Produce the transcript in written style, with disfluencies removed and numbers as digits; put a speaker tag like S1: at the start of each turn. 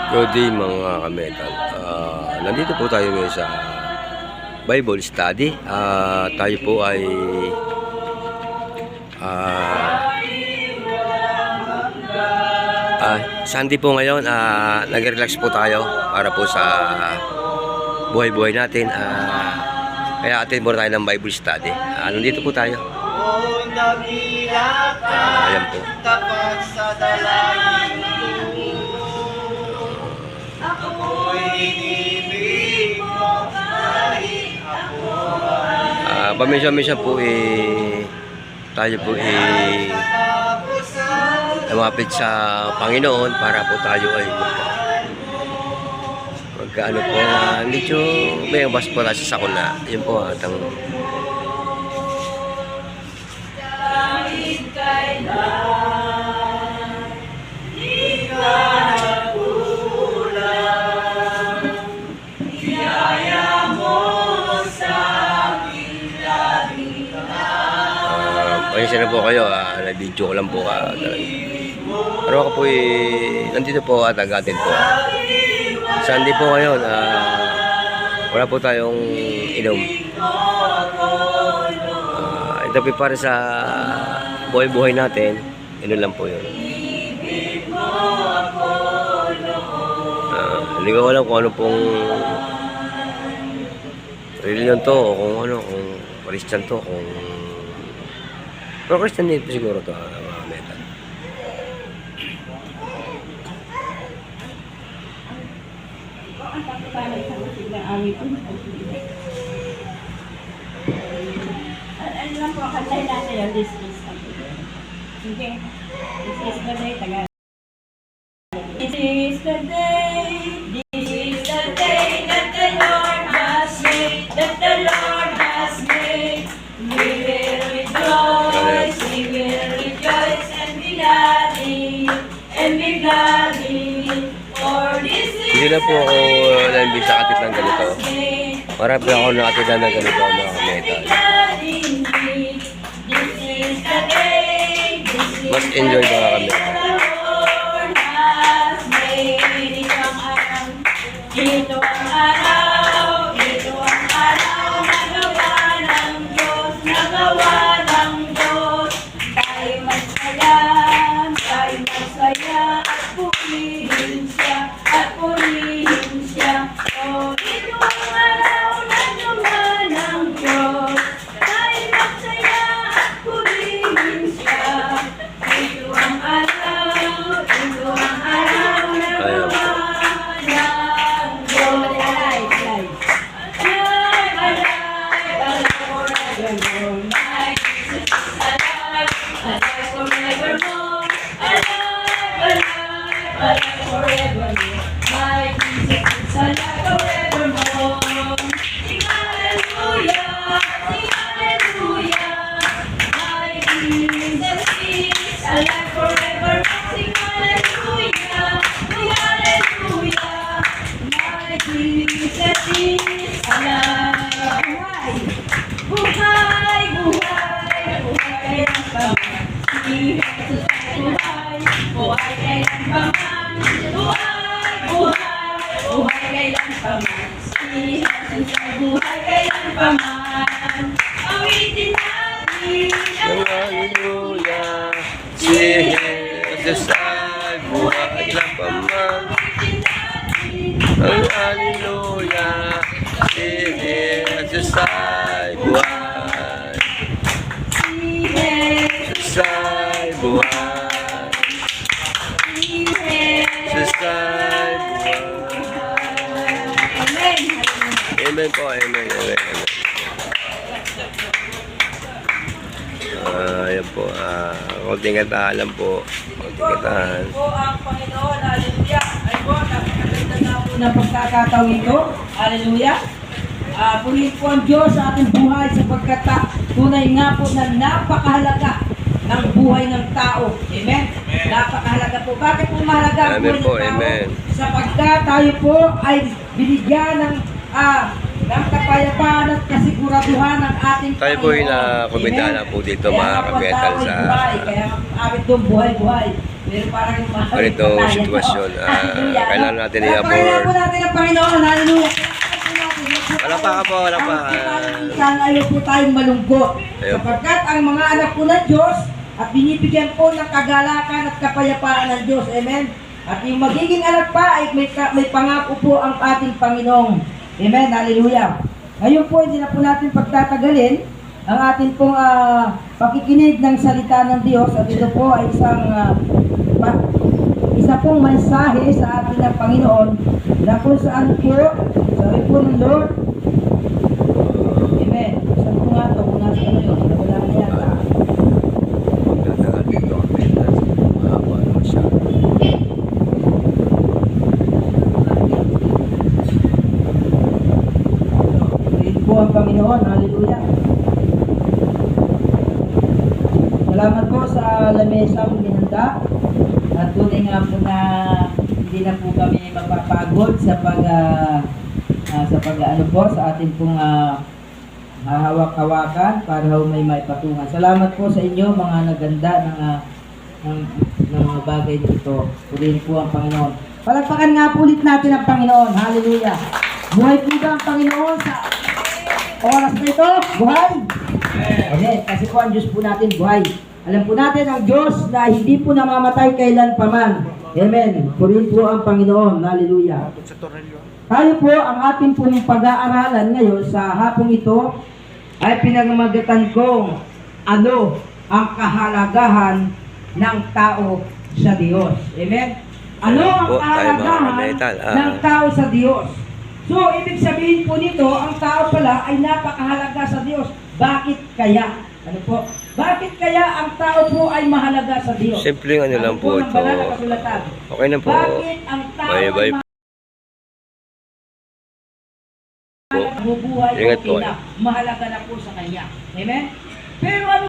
S1: Good day mga ka-metal. Nandito po tayo ngayon sa Bible study. Tayo po ay Sunday po ngayon. Nag-relax po tayo para po sa buhay-buhay natin. Kaya attend po tayo ng Bible study. Nandito po tayo. Ayan po. Paminsan-minsan po tayo po lumapit sa Panginoon para po tayo ay magkaano po medyo may bas po tayo sa sakuna. Yun po atang pasensya na po kayo, na-video ko lang po pero ako po nandito po at agatin po. Sunday po ngayon, wala po tayong inom. Ito po para sa buhay-buhay natin, inom lang po yun. Hindi ko alam kung ano pong religion to, o kung ano, kung Christian to, kung pero Christian din po siguro ito, mga metal.
S2: Ano lang po, kantay natin yung this is. Sige, this is the day, taga. This is the day, this is the day that the Lord has made, that the Lord has made. We will rejoice, we will rejoice and be glad in it, and be glad in it. For this is
S1: hindi na po ako naimbis sa katip ng ganito. Marami ako nakatid ng ganito mga metal. Mas enjoy mga kami.
S2: Ito ang araw, ito ang araw, nagawa ng Diyos, nagawa ng Diyos. Tayo masaya, at purihin siya, at purihin siya. O ito ang araw, nagawa ng Diyos. Tayo masaya, at purihin siya. Ito ang araw, nagawa.
S1: Hallelujah, si Jesus ay buhay lang paman. Hallelujah, si Jesus ay buhay. Jesus ay buhay. Jesus ay buhay. Amen po, amen, amen, amen. Ayan po, konting katahan lang po. Konting katahan.
S2: Po ang Panginoon, hallelujah. Ay po, napakaganda na po na pagkakataon ito. Hallelujah. Purihin po ang Diyos sa ating buhay sapagkat tunay nga po na napakahalaga ng buhay ng tao. Amen? Napakahalaga po. Bakit po mahalaga ang buhay ng tao?
S1: Amen.
S2: Sapagkat tayo po ay binigyan ng kapayapaan at kasiguraduhan ng ating
S1: Tayo po yung nakomenda na po dito mga kametal sa
S2: kaya abit doon buhay-buhay. Pero parang yung mga
S1: ganitong sitwasyon. Kailangan natin
S2: Pagkakailan po
S1: i-abort.
S2: natin ang Panginoon. Hallelujah.
S1: Palakpakan po, palakpakan.
S2: Minsan ayaw po tayong malungkot.
S1: Ayun.
S2: Sapagkat ang mga anak po ng Diyos at binibigyan po ng kagalakan at kapayapaan ng Diyos. Amen? At yung magiging anak pa ay may pangako po ang ating Panginoon. Amen? Hallelujah. Ngayon po, hindi na po natin pagtatagalin ang ating pong pakikinig ng salita ng Diyos. At ito po ay isa pong mensahe sa ating ng Panginoon na kung saan po, sabi po ng Lord, amen. Saan po nga ito? Kung nasa ano yun? Wala na yata.
S1: Magdadagal dito kami. Mahaba naman siya.
S2: Praise po ang Panginoon. Hallelujah. Salamat po sa lamesa mong ginanda. At tunay nga po na hindi na po kami magpapagod sa ano po sa ating pong hahawak-hawakan para may maipatungan. Salamat po sa inyo mga naganda ng mga bagay nito. Purihin po ang Panginoon. Palagpakan nga po ulit natin ang Panginoon. Hallelujah. Buhay po ba ang Panginoon sa oras na ito? Buhay! Okay, kasi po ang Diyos po natin buhay. Alam po natin ang Diyos na hindi po namamatay kailan paman. Amen. Purihin po ang Panginoon. Hallelujah. Tayo po ang ating pong pag-aaralan ngayon sa hapong ito ay pinamagatan kong ano ang kahalagahan ng tao sa Diyos. Amen. Ano ang
S1: Po, tayo mga
S2: kahalagahan
S1: kametal.
S2: ng tao sa Diyos? So, ibig sabihin po nito, ang tao pala ay napakahalaga sa Diyos. Bakit kaya? Ano po? Bakit kaya ang tao po ay mahalaga sa Diyos?
S1: Simpleng ano lang po
S2: ng
S1: ito.
S2: banal na kasulatan?
S1: Okay na po.
S2: Bakit ang tao
S1: Bye-bye
S2: ay bubuhay
S1: Ingat
S2: okay
S1: po
S2: na, mahalaga na po sa Kanya. Amen? Pero ano